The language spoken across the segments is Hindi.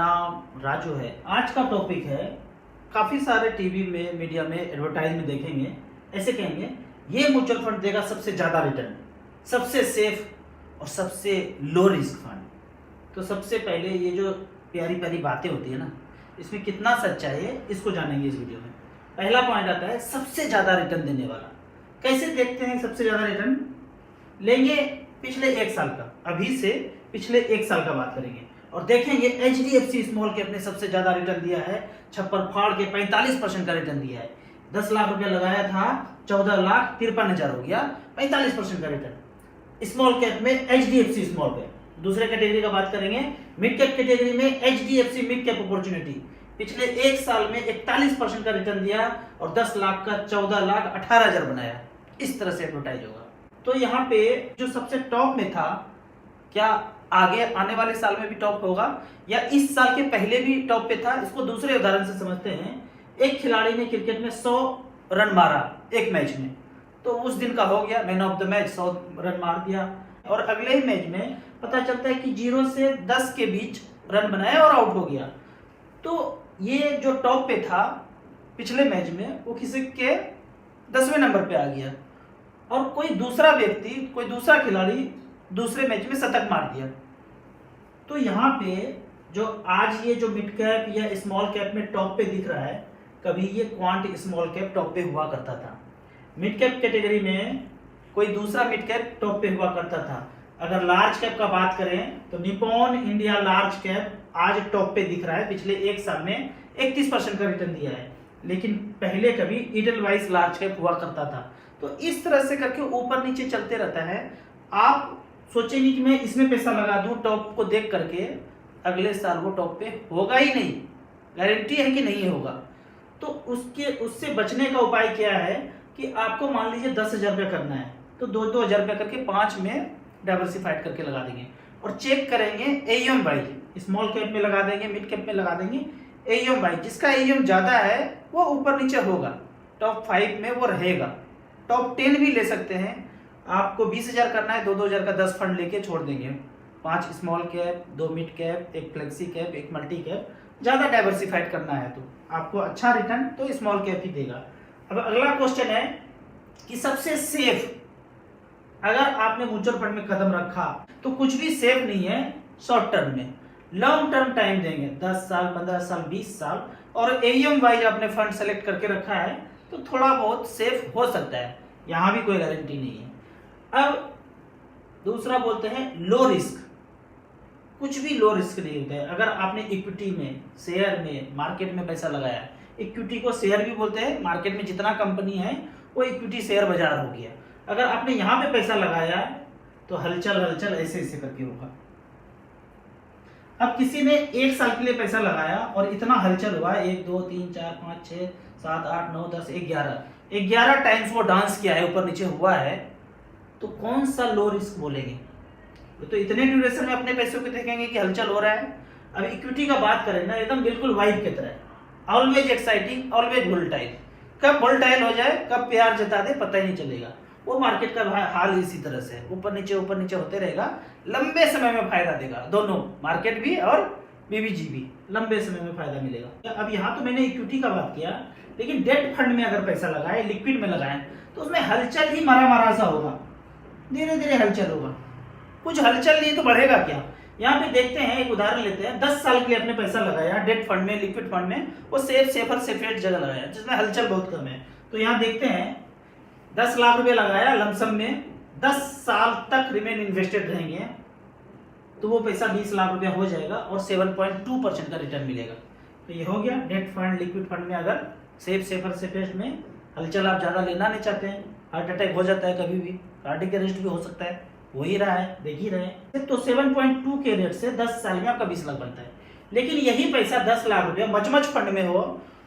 नाम राजू है। आज का टॉपिक है, काफ़ी सारे टीवी में मीडिया में एडवर्टाइज में देखेंगे, ऐसे कहेंगे ये म्यूचुअल फंड देगा सबसे ज़्यादा रिटर्न, सबसे सेफ और सबसे लो रिस्क फंड। तो सबसे पहले ये जो प्यारी प्यारी बातें होती है ना, इसमें कितना सच्चाई है इसको जानेंगे इस वीडियो में। पहला पॉइंट आता है सबसे ज़्यादा रिटर्न देने वाला। कैसे देखते हैं सबसे ज़्यादा रिटर्न? लेंगे पिछले एक साल का, अभी से पिछले एक साल का बात करेंगे और देखेंगे HDFC स्मॉल कैप ने सबसे ज्यादा रिटर्न दिया है, छप्पर फाड़ के 45% का रिटर्न दिया है। 10 लाख रुपया लगाया था, 14,53,000 हो गया, 45% का रिटर्न स्मॉल कैप में HDFC स्मॉल कैप। दूसरे कैटेगरी का बात करेंगे, मिड कैप कैटेगरी में HDFC मिड कैप अपॉर्चुनिटी पिछले एक साल में 41% का रिटर्न दिया और 10 लाख का 14,18,000 बनाया। इस तरह से एडवर्टाइज होगा। तो यहाँ पे जो सबसे टॉप में था, क्या आगे आने वाले साल में भी टॉप होगा या इस साल के पहले भी टॉप पे था? इसको दूसरे उदाहरण से समझते हैं। एक खिलाड़ी ने क्रिकेट में 100 रन मारा एक मैच में, तो उस दिन का हो गया man of the match, 100 run मार दिया। और अगले ही मैच में पता चलता है कि 0 से 10 के बीच रन बनाया और आउट हो गया। तो ये जो टॉप पे था पिछले मैच में, वो किसी के 10वें नंबर पे आ गया और कोई दूसरा व्यक्ति, कोई दूसरा खिलाड़ी दूसरे मैच में शतक मार दिया। तो यहाँ पे जो आज ये जो मिड कैप या स्मॉल कैप में टॉप पे दिख रहा है, कभी ये क्वांट स्मॉल कैप टॉप पे हुआ करता था। मिड कैप कैटेगरी में कोई दूसरा मिड कैप टॉप पे हुआ करता था। अगर लार्ज कैप का बात करें तो निप्पॉन इंडिया लार्ज कैप आज टॉप पे दिख रहा है। पिछले एक साल में 31% का रिटर्न दिया है, लेकिन पहले कभी ईडलवाइस लार्ज कैप हुआ करता था। तो इस तरह से करके ऊपर नीचे चलते रहता है। आप सोचेंगे कि मैं इसमें पैसा लगा दूं टॉप को देख करके, अगले साल वो टॉप पे होगा ही नहीं, गारंटी है कि नहीं होगा। तो उससे बचने का उपाय क्या है कि आपको मान लीजिए 10,000 रुपया करना है, तो 2-2 हज़ार रुपया करके 5 में डाइवर्सिफाइड करके लगा देंगे और चेक करेंगे AUM वाइज। स्मॉल कैप में लगा देंगे, मिड कैप में लगा देंगे, AUM वाइज। जिसका AUM ज़्यादा है वो ऊपर नीचे होगा, टॉप 5 में वो रहेगा। टॉप 10 भी ले सकते हैं। आपको 20,000 करना है, 2-2 हज़ार का 10 फंड लेके छोड़ देंगे। 5 small cap, 2 mid cap, 1 flexi cap, 1 multi cap. ज़्यादा डाइवर्सिफाइड करना है तो आपको अच्छा रिटर्न तो स्मॉल कैप ही देगा। अब अगला क्वेश्चन है कि सबसे सेफ, अगर आपने म्यूचुअल फंड में कदम रखा तो कुछ भी सेफ नहीं है शॉर्ट टर्म में। लॉन्ग टर्म टाइम देंगे, 10 साल, 15 साल, 20 साल, और AUM वाइज आपने फंड सेलेक्ट करके रखा है तो थोड़ा बहुत सेफ हो सकता है। यहाँ भी कोई गारंटी नहीं है। अब दूसरा बोलते हैं लो रिस्क। कुछ भी लो रिस्क नहीं होता है। अगर आपने इक्विटी में, शेयर में, मार्केट में पैसा लगाया, इक्विटी को शेयर भी बोलते हैं, मार्केट में जितना कंपनी है वो इक्विटी शेयर बाजार हो गया। अगर आपने यहाँ पे पैसा लगाया तो हलचल हलचल ऐसे ऐसे करके होगा। अब किसी ने 1 साल के लिए पैसा लगाया और इतना हलचल हुआ, 1 2 3 4 5 6 7 8 9 10 11 टाइम्स वो डांस किया है, ऊपर नीचे हुआ है, तो कौन सा लो रिस्क बोलेंगे? तो इतने ड्यूरेशन में अपने पैसों को देखेंगे कि हलचल हो रहा है। अब इक्विटी का बात करें ना, एकदम बिल्कुल वाइब की तरह, ऑलवेज एक्साइटिंग, ऑलवेज वोलेटाइल। कब वोलेटाइल हो जाए, कब प्यार जता दे, पता ही नहीं चलेगा। वो मार्केट का हाल इसी तरह से ऊपर नीचे होते रहेगा। लंबे समय में फायदा देगा, दोनों मार्केट भी और BBG भी लंबे समय में फायदा मिलेगा। अब यहाँ तो मैंने इक्विटी का बात किया, लेकिन डेट फंड में अगर पैसा लगाए, लिक्विड में लगाए, तो उसमें हलचल ही मारा सा होगा, धीरे धीरे हलचल होगा। कुछ हलचल नहीं तो बढ़ेगा क्या? यहाँ पे देखते हैं, एक उदाहरण लेते हैं। 10 साल के लिए अपने पैसा लगाया डेट फंड में, लिक्विड फंड में, वो सेफर जगह लगाया जिसमें हलचल बहुत कम है। तो यहाँ देखते हैं 10 लाख रुपए लगाया लमसम में, 10 साल तक रिमेन इन्वेस्टेड रहेंगे तो वो पैसा 20 लाख रुपया हो जाएगा और 7.2% का रिटर्न मिलेगा। तो ये हो गया डेट फंड, लिक्विड फंड में। अगर सेफर में हलचल आप ज़्यादा लेना नहीं चाहते हैं, हार्ट अटैक हो जाता है कभी भी, कार्डियक अरेस्ट भी हो सकता है, हो ही रहा है, देख ही रहे हैं, तो 7.2 के रेट से 10 साल में आपका 20 लाख बनता है। लेकिन यही पैसा 10 लाख रुपया मच फंड में हो,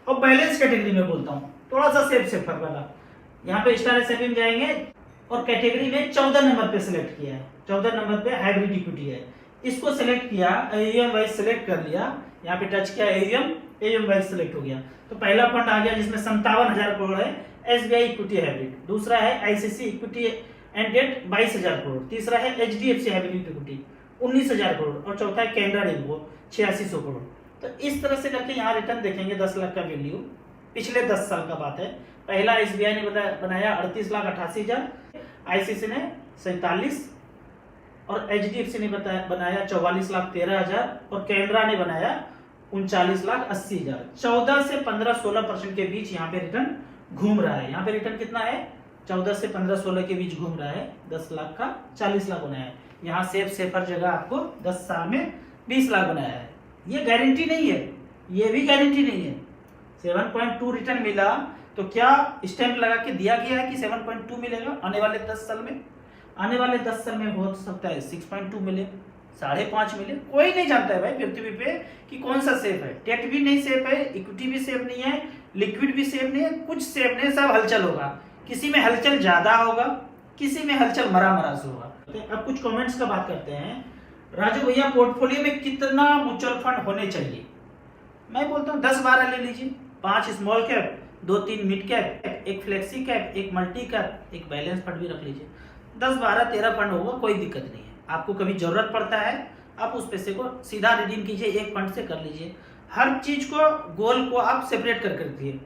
और बैलेंस कैटेगरी में बोलता हूँ, थोड़ा सा सेफर वाला, यहाँ पे स्टार एसआईपी में जाएंगे और कैटेगरी में 14 नंबर पे सिलेक्ट किया है। 14 नंबर पे हाइब्रिड इक्विटी है, इसको सिलेक्ट किया, AUM वाइज सिलेक्ट कर लिया, यहाँ पे टच किया AUM वाइज सिलेक्ट हो गया। तो पहला फंड आ गया जिसमें 57,000 करोड़ है, SBI इक्विटी हाइब्रिड। दूसरा है ICC equity and debt 22,000 crore. तीसरा है HDFC हाइब्रिड इक्विटी 19,000 करोड़। और चौथा है कैनरा रेपको 8600 करोड़। तो इस तरह से करके यहाँ रिटर्न देखेंगे 10 लाख का वैल्यू, पिछले 10 साल का बात है। पहला SBI ने बनाया 38,88,000, ICICI ने 47 और HDFC ने बनाया 44,13,000 और कैनरा ने बनाया 39,80,000। 14 से 15-16% के बीच यहाँ पे रिटर्न घूम रहा है। यहाँ पे रिटर्न कितना है? 14 से 15-16 के बीच घूम रहा है। 10 लाख का 40 लाख बनाया है। यहाँ सेफर जगह आपको 10 साल में 20 लाख बनाया है। ये गारंटी नहीं है, ये भी गारंटी नहीं है। 7.2 रिटर्न मिला तो क्या स्टैंप लगा के दिया गया है कि 7.2 मिलेगा आने वाले 10 साल में? आने वाले 10 साल में हो सकता है 6.2 मिले, 5.5 मिले, कोई नहीं जानता है भाई पृथ्वी पे कि कौन सा सेफ है। डेट भी नहीं सेफ है, इक्विटी भी सेफ नहीं है, लिक्विड भी सेफ नहीं है, कुछ सेफ नहीं, सब हलचल होगा। किसी में हलचल ज्यादा होगा, किसी में हलचल मरा से होगा। अब कुछ कमेंट्स का बात करते हैं। राजू भैया पोर्टफोलियो में कितना म्यूचुअल फंड होने चाहिए? मैं बोलता हूँ 10-12 ले लीजिए। 5 स्मॉल कैप, 2-3 मिड कैप, एक फ्लेक्सी कैप, एक मल्टी कैप, एक बैलेंस फंड भी रख लीजिए। 10-12-13 फंड होगा, कोई दिक्कत नहीं है। आपको कभी जरूरत पड़ता है आप उस पैसे को सीधा रिडीम कीजिए, एक फंड से कर लीजिए। हर चीज को, गोल को आप सेपरेट कर रखिए।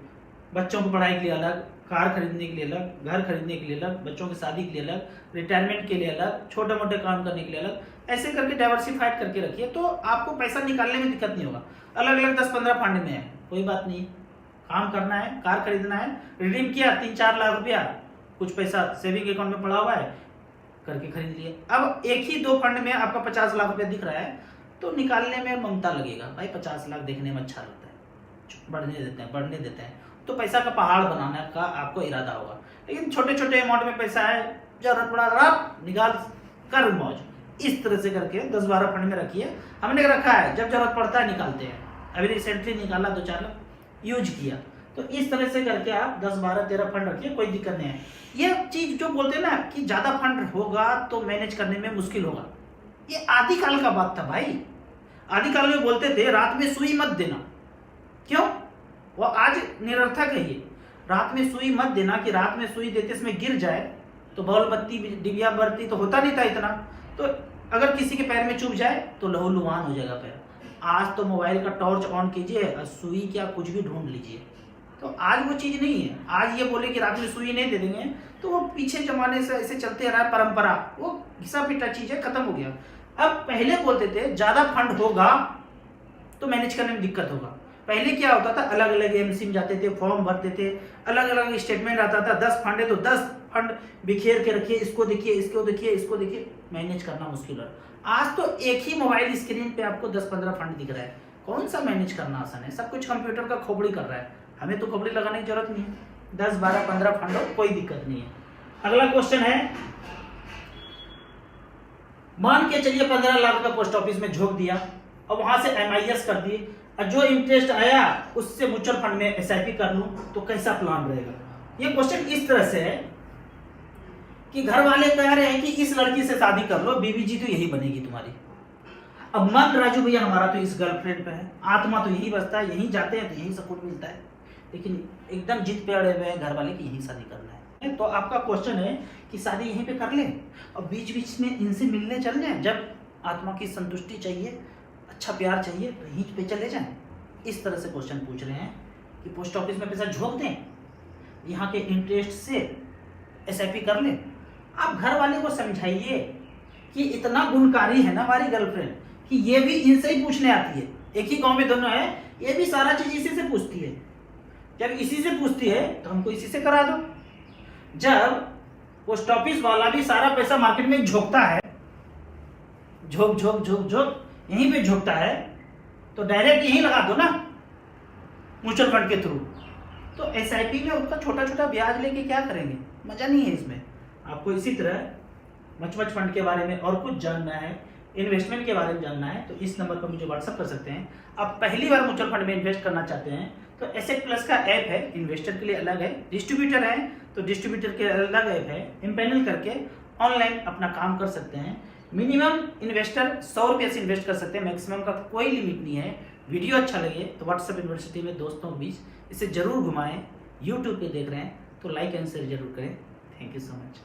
बच्चों को पढ़ाई के लिए अलग, कार खरीदने के लिए अलग, घर खरीदने के लिए अलग, बच्चों की शादी के लिए अलग, रिटायरमेंट के लिए अलग, छोटे मोटे काम करने के लिए अलग, ऐसे करके डाइवर्सिफाइड करके रखिए तो आपको पैसा निकालने में दिक्कत नहीं होगा। अलग अलग 10-15 फंड में है, कोई बात नहीं। काम करना है, कार खरीदना है, रिडीम किया 3-4 लाख रुपया, कुछ पैसा सेविंग अकाउंट में पड़ा हुआ है, करके खरीद लिए। अब एक ही 2 फंड में आपका 50 लाख रुपया दिख रहा है तो निकालने में ममता लगेगा। भाई 50 लाख देखने में अच्छा लगता है, बढ़ने देते हैं तो पैसा का पहाड़ बनाने का आपको इरादा होगा। लेकिन छोटे छोटे अमाउंट में पैसा है, जरूरत पड़ा आप निकाल कर मौज। इस तरह से करके 10-12 फंड में रखिए। हमने रखा है, जब जरूरत पड़ता है निकालते हैं। अभी रिसेंटली निकाला 2-4 लाख यूज किया। तो इस तरह से करके आप 10-12-13 फंड रखिए, कोई दिक्कत नहीं है। ये चीज जो बोलते हैं ना कि ज्यादा फंड होगा तो मैनेज करने में मुश्किल होगा, ये आदिकाल का बात था भाई। आदिकाल में बोलते थे रात में सुई मत देना। क्यों? वो आज निरर्थक है ये। रात में सुई मत देना कि रात में सुई देते इसमें गिर जाए तो बॉल बत्ती डिबिया बत्ती तो होता नहीं था इतना, तो अगर किसी के पैर में चुभ जाए तो लहूलुहान हो जाएगा पैर। आज तो मोबाइल का टॉर्च ऑन कीजिए और सुई क्या कुछ भी ढूंढ लीजिए। तो आज वो चीज नहीं है। आज ये बोले कि रात में सुई नहीं दे देंगे तो वो पीछे जमाने से ऐसे चलते रहा परंपरा, वो घिसा पिटा चीज है, खत्म हो गया। अब पहले बोलते थे ज्यादा फंड होगा तो मैनेज करने में दिक्कत होगा। पहले क्या होता था, अलग अलग एमसी में जाते थे, फॉर्म भरते थे, अलग अलग स्टेटमेंट आता था। 10 फंड है तो 10 फंड बिखेर के रखिए, इसको देखिए, इसको देखिए, इसको देखिए, मैनेज करना मुश्किल है। आज तो एक ही मोबाइल स्क्रीन पे आपको 10-15 फंड दिख रहा है। कौन सा मैनेज करना आसान है? सब कुछ कंप्यूटर का खोपड़ी कर रहा है, हमें तो खोपड़ी लगाने की जरूरत नहीं है। 10-12-15 फंड हो, कोई दिक्कत नहीं है। अगला क्वेश्चन है, मान के चलिए 15 लाख का पोस्ट ऑफिस में झोंक दिया और वहां से MIS कर दिए और जो इंटरेस्ट आया उससे म्यूचुअल फंड में SIP कर लूं तो कैसा प्लान रहेगा? ये क्वेश्चन इस तरह से है कि घर वाले कह रहे हैं कि इस लड़की से शादी कर लो, बीवी जी तो यही बनेगी तुम्हारी। अब मन राजू भैया हमारा तो इस गर्लफ्रेंड पे है, आत्मा तो यही बसता है, यहीं जाते हैं तो यही सपोर्ट मिलता है, लेकिन एकदम जिद पे अड़े हुए हैं घर वाले की यही शादी करना है। तो आपका क्वेश्चन है कि शादी यहीं पे कर लें और बीच बीच में इनसे मिलने चल जाएं, जब आत्मा की संतुष्टि चाहिए, अच्छा प्यार चाहिए तो यहीं पे चले जाएं। इस तरह से क्वेश्चन पूछ रहे हैं कि पोस्ट ऑफिस में पैसा झोंक दें, यहाँ के इंटरेस्ट से SIP कर लें। आप घर वाले को समझाइए कि इतना गुणकारी है ना हमारी गर्लफ्रेंड कि ये भी इनसे ही पूछने आती है। एक ही गांव में दोनों है, ये भी सारा चीज इसी से पूछती है। जब इसी से पूछती है तो हमको इसी से करा दो। जब पोस्ट ऑफिस वाला भी सारा पैसा मार्केट में झोंकता है, झोंक झोंक झोंक झोंक यहीं पे झोंकता है, तो डायरेक्ट यहीं लगा दो ना म्यूचुअल फंड के थ्रू। तो SIP में उसका छोटा छोटा ब्याज लेके क्या करेंगे? मजा नहीं है इसमें। आपको इसी तरह मच फंड के बारे में और कुछ जानना है, इन्वेस्टमेंट के बारे में जानना है, तो इस नंबर पर मुझे व्हाट्सअप कर सकते हैं। आप पहली बार म्यूचुअल फंड में इन्वेस्ट करना चाहते हैं तो एसेट प्लस का ऐप है, इन्वेस्टर के लिए अलग है, डिस्ट्रीब्यूटर है तो डिस्ट्रीब्यूटर के अलग ऐप है। इम्पैनल करके ऑनलाइन अपना काम कर सकते हैं। मिनिमम इन्वेस्टर 100 रुपये से इन्वेस्ट कर सकते हैं, मैक्सिमम का कोई लिमिट नहीं है। वीडियो अच्छा लगे तो व्हाट्सएप यूनिवर्सिटी में दोस्तों के बीच इसे जरूर घुमाएं। यूट्यूब पे देख रहे हैं तो लाइक एंड शेयर जरूर करें। Thank you so much.